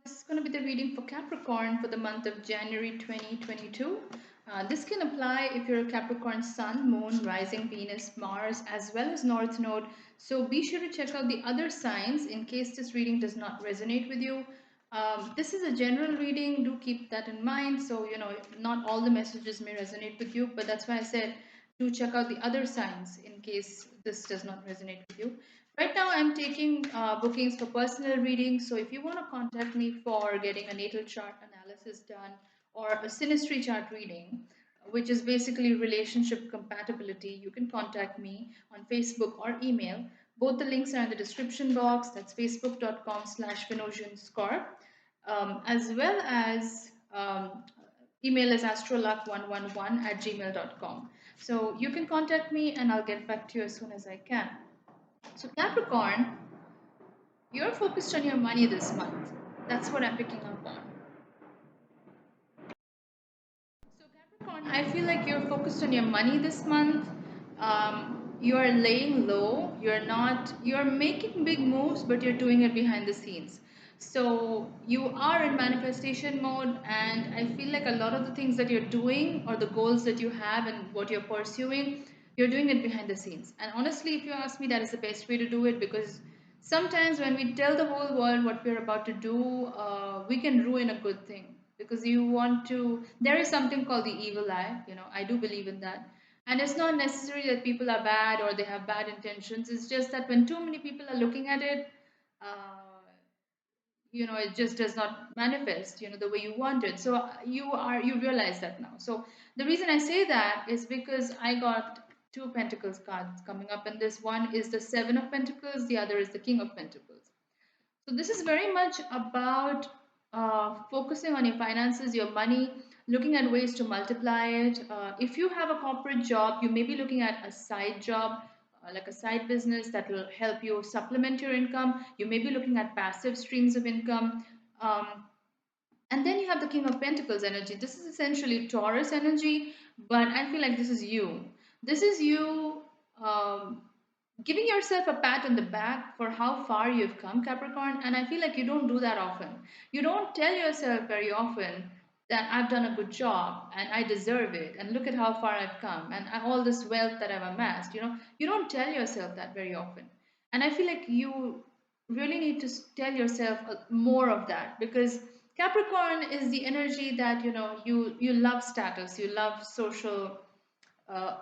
This is going to be the reading for Capricorn for the month of January 2022. This can apply if you're a Capricorn Sun, Moon, Rising, Venus, Mars, as well as North Node. So be sure to check out the other signs in case this reading does not resonate with you. This is a general reading, do keep that in mind. So, not all the messages may resonate with you, but that's why I said do check out the other signs in case this does not resonate with you. Right now, I'm taking bookings for personal readings. So if you want to contact me for getting a natal chart analysis done or a synastry chart reading, which is basically relationship compatibility, you can contact me on Facebook or email. Both the links are in the description box. That's facebook.com/Venusianscorp, as well as email is astrolog111@gmail.com. So you can contact me and I'll get back to you as soon as I can. So, Capricorn, you're focused on your money this month. That's what I'm picking up on. So, Capricorn, I feel like you're focused on your money this month. You're laying low. You're making big moves, but you're doing it behind the scenes. So, you are in manifestation mode, and I feel like a lot of the things that you're doing or the goals that you have and what you're pursuing, you're doing it behind the scenes. And honestly, if you ask me, that is the best way to do it because sometimes when we tell the whole world what we're about to do, we can ruin a good thing because you want to. There is something called the evil eye. I do believe in that. And it's not necessary that people are bad or they have bad intentions. It's just that when too many people are looking at it, it just does not manifest the way you want it. So you realize that now. So the reason I say that is because I got two pentacles cards coming up, and this one is the seven of pentacles, the other is the king of pentacles. So this is very much about focusing on your finances, your money, looking at ways to multiply it. If you have a corporate job, you may be looking at a side job, like a side business that will help you supplement your income. You may be looking at passive streams of income. Um, and then you have the King of Pentacles energy. This is essentially Taurus energy, but I feel like this is you. This is you um, giving yourself a pat on the back for how far you've come, Capricorn. And I feel like you don't do that often. You don't tell yourself very often that I've done a good job and I deserve it and look at how far I've come and all this wealth that I've amassed. You don't tell yourself that very often. And I feel like you really need to tell yourself more of that because Capricorn is the energy that you love status, you love uh,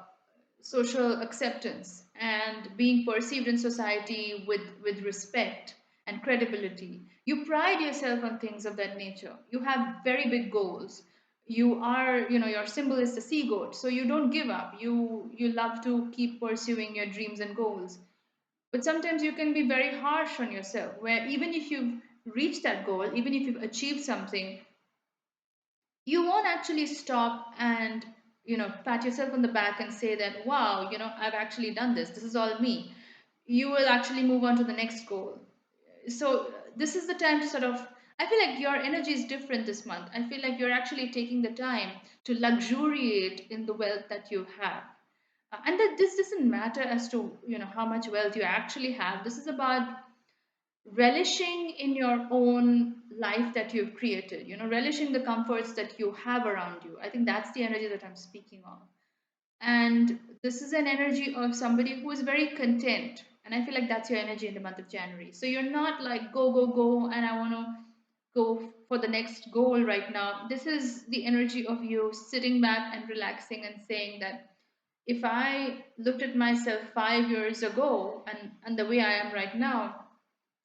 social acceptance and being perceived in society with respect and credibility. You pride yourself on things of that nature. You have very big goals. Your symbol is the sea goat, so you don't give up. You love to keep pursuing your dreams and goals. But sometimes you can be very harsh on yourself, where even if you've reached that goal, even if you've achieved something, you won't actually stop and pat yourself on the back and say that wow, I've actually done this is all me. You will actually move on to the next goal. So this is the time to sort of, I feel like your energy is different this month. I feel like you're actually taking the time to luxuriate in the wealth that you have. And that this doesn't matter as to how much wealth you actually have. This is about relishing in your own life that you've created, relishing the comforts that you have around you. I think that's the energy that I'm speaking of. And this is an energy of somebody who is very content. And I feel like that's your energy in the month of January. So you're not like, go, go, go, and I want to go for the next goal right now. This is the energy of you sitting back and relaxing and saying that if I looked at myself 5 years ago and the way I am right now,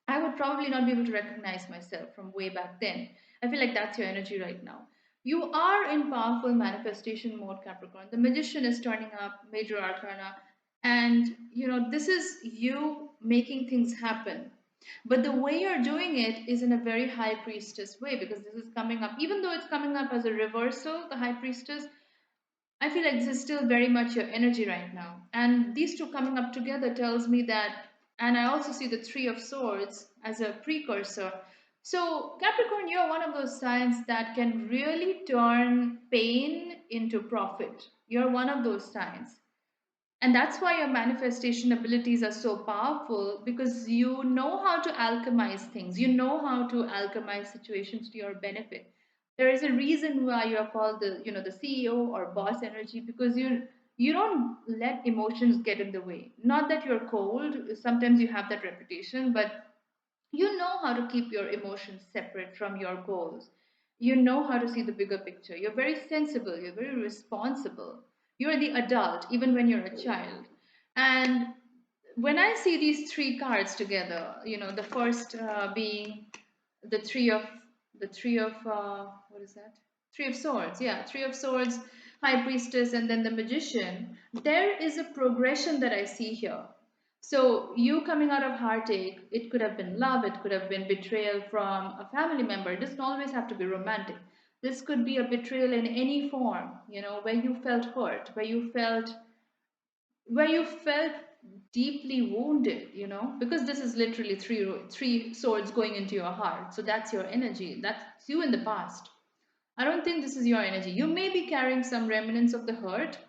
I would probably not be able to recognize myself from way back then. I feel like that's your energy right now. You are in powerful manifestation mode, Capricorn. The magician is turning up, major arcana, and this is you making things happen. But the way you're doing it is in a very high priestess way because this is coming up, even though it's coming up as a reversal, the high priestess. I feel like this is still very much your energy right now. And these two coming up together tells me that, and I also see the Three of Swords as a precursor. So, Capricorn, you're one of those signs that can really turn pain into profit. You're one of those signs. And that's why your manifestation abilities are so powerful, because you know how to alchemize things. You know how to alchemize situations to your benefit. There is a reason why you are called the CEO or boss energy, because you don't let emotions get in the way. Not that you're cold, sometimes you have that reputation, but you know how to keep your emotions separate from your goals. You know how to see the bigger picture. You're very sensible, you're very responsible. You're the adult, even when you're a child. And when I see these three cards together, the first being the three of what is that? Three of Swords, yeah, Three of Swords, High Priestess, and then the Magician. There is a progression that I see here. So you coming out of heartache, it could have been love, it could have been betrayal from a family member. It doesn't always have to be romantic. This could be a betrayal in any form, where you felt hurt, where you felt deeply wounded, because this is literally three swords going into your heart. So that's your energy. That's you in the past. I don't think this is your energy. You may be carrying some remnants of the hurt,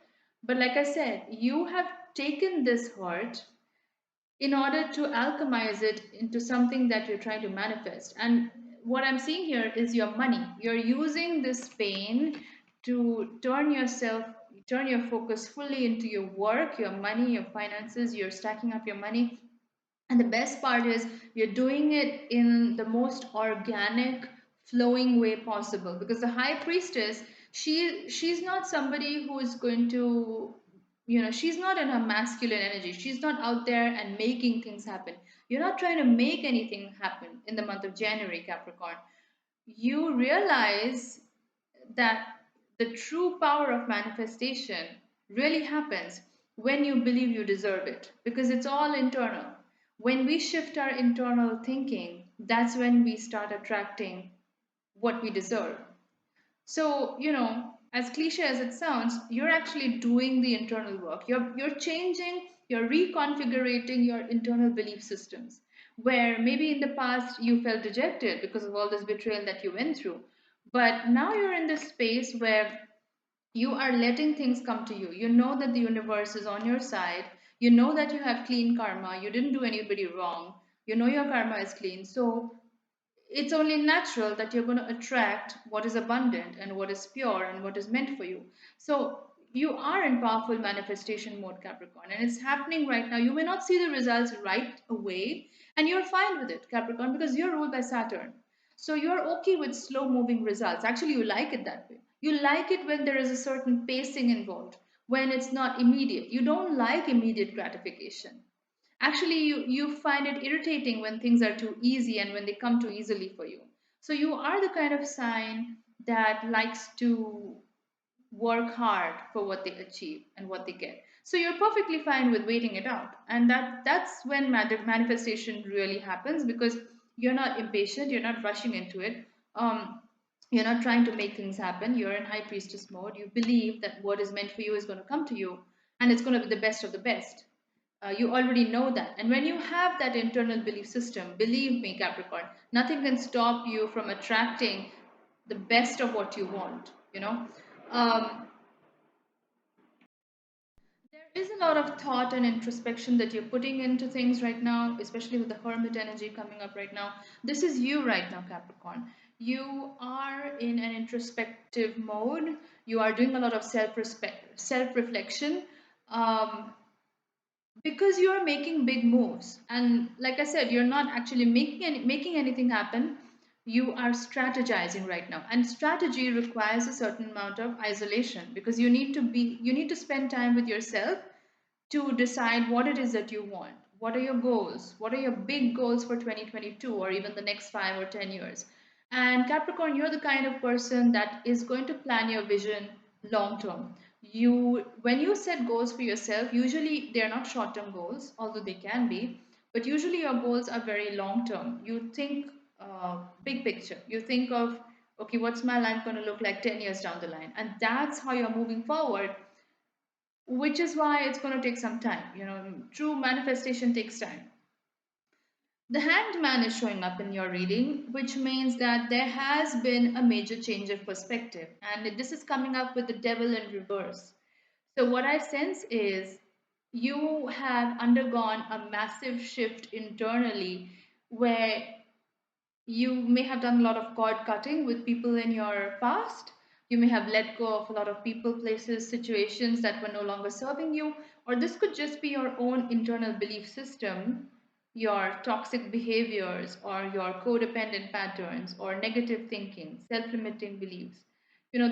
but like I said, you have taken this hurt in order to alchemize it into something that you're trying to manifest. And what I'm seeing here is your money. You're using this pain to turn your focus fully into your work, your money, your finances. You're stacking up your money. And the best part is you're doing it in the most organic, flowing way possible. Because the high priestess, she's not somebody who is going to, she's not in her masculine energy. She's not out there and making things happen. You're not trying to make anything happen in the month of January, Capricorn. You realize that the true power of manifestation really happens when you believe you deserve it, because it's all internal. When we shift our internal thinking, that's when we start attracting what we deserve. So, as cliche as it sounds, you're actually doing the internal work. You're changing, you're reconfiguring your internal belief systems. Where maybe in the past you felt dejected because of all this betrayal that you went through. But now you're in this space where you are letting things come to you. You know that the universe is on your side. You know that you have clean karma. You didn't do anybody wrong. You know your karma is clean. So it's only natural that you're going to attract what is abundant and what is pure and what is meant for you. So you are in powerful manifestation mode, Capricorn, and it's happening right now. You may not see the results right away, and you're fine with it, Capricorn, because you're ruled by Saturn. So you're okay with slow moving results. Actually, you like it that way. You like it when there is a certain pacing involved, when it's not immediate. You don't like immediate gratification. Actually, you find it irritating when things are too easy and when they come too easily for you. So you are the kind of sign that likes to work hard for what they achieve and what they get. So you're perfectly fine with waiting it out. And that's when manifestation really happens, because you're not impatient, you're not rushing into it. Um, you're not trying to make things happen. You're in high priestess mode. You believe that what is meant for you is going to come to you, and it's going to be the best of the best. You already know that. And when you have that internal belief system, believe me, Capricorn, nothing can stop you from attracting the best of what you want. Um, there is a lot of thought and introspection that you're putting into things right now, especially with the hermit energy coming up right now. This is you right now, Capricorn. You are in an introspective mode. You are doing a lot of self reflection. Um, because you're making big moves, and like I said, you're not actually making anything happen. You are strategizing right now, and strategy requires a certain amount of isolation, because you need to spend time with yourself to decide what it is that you want. What are your goals? What are your big goals for 2022 or even the next 5 or 10 years? And Capricorn, you're the kind of person that is going to plan your vision long term. When you set goals for yourself, usually they're not short term goals, although they can be, but usually your goals are very long term. You think big picture. You think of, okay, what's my life going to look like 10 years down the line? And that's how you're moving forward, which is why it's going to take some time. True manifestation takes time. The hanged man is showing up in your reading, which means that there has been a major change of perspective, and this is coming up with the devil in reverse. So what I sense is you have undergone a massive shift internally where you may have done a lot of cord cutting with people in your past. You may have let go of a lot of people, places, situations that were no longer serving you. Or this could just be your own internal belief system, your toxic behaviors, or your codependent patterns, or negative thinking, self limiting beliefs.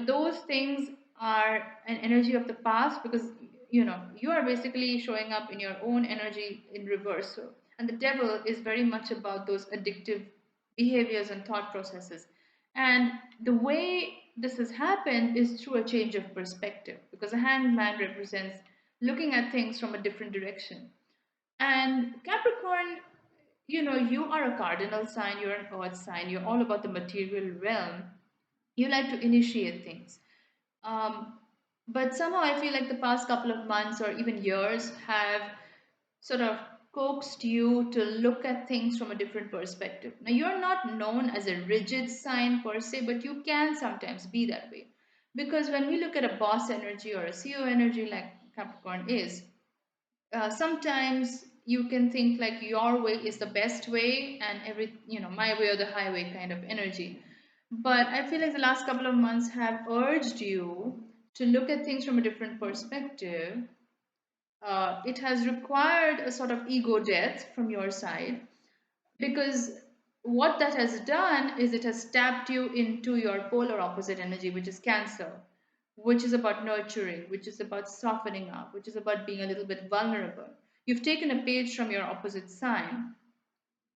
Those things are an energy of the past because, you are basically showing up in your own energy in reversal. And the devil is very much about those addictive behaviors and thought processes. And the way this has happened is through a change of perspective because a hanged man represents looking at things from a different direction. And Capricorn, you are a cardinal sign, you're an earth sign, you're all about the material realm. You like to initiate things. Um, but somehow I feel like the past couple of months or even years have sort of coaxed you to look at things from a different perspective. Now, you're not known as a rigid sign per se, but you can sometimes be that way. Because when we look at a boss energy or a CEO energy like Capricorn is, sometimes you can think like your way is the best way and my way or the highway kind of energy. But I feel like the last couple of months have urged you to look at things from a different perspective. It has required a sort of ego death from your side because what that has done is it has tapped you into your polar opposite energy, which is Cancer, which is about nurturing, which is about softening up, which is about being a little bit vulnerable. You've taken a page from your opposite sign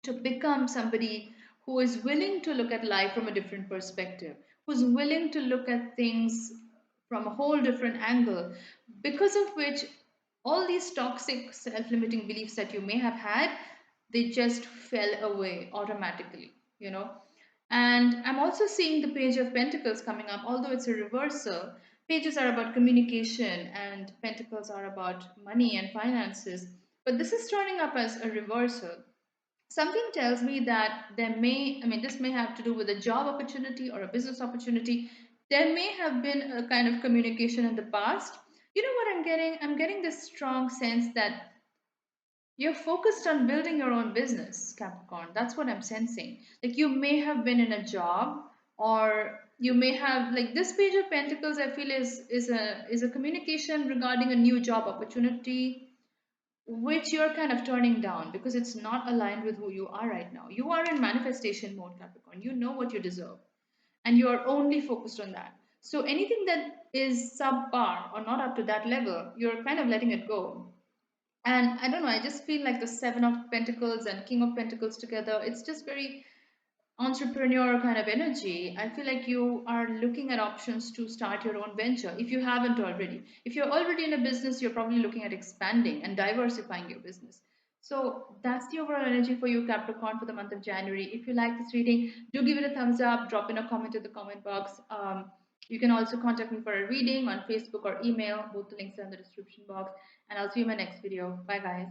to become somebody who is willing to look at life from a different perspective, who's willing to look at things from a whole different angle, because of which all these toxic self limiting beliefs that you may have had, they just fell away automatically, you know. And I'm also seeing the Page of Pentacles coming up, although it's a reversal. Pages are about communication, and Pentacles are about money and finances. But this is turning up as a reversal. Something tells me that this may have to do with a job opportunity or a business opportunity. There may have been a kind of communication in the past. You know what I'm getting? I'm getting this strong sense that you're focused on building your own business, Capricorn. That's what I'm sensing. Like you may have been in a job, or you may have like this Page of Pentacles. I feel is a communication regarding a new job opportunity, which you're kind of turning down because it's not aligned with who you are right now. You are in manifestation mode, Capricorn. You know what you deserve, and you are only focused on that. So anything that is subpar or not up to that level, you're kind of letting it go. And I don't know, I just feel like the Seven of Pentacles and King of Pentacles together, it's just very entrepreneur kind of energy. I feel like you are looking at options to start your own venture if you haven't already. If you're already in a business, you're probably looking at expanding and diversifying your business. So that's the overall energy for you, Capricorn, for the month of January. If you like this reading, do give it a thumbs up, drop in a comment in the comment box. You can also contact me for a reading on Facebook or email. Both the links are in the description box. And I'll see you in my next video. Bye, guys.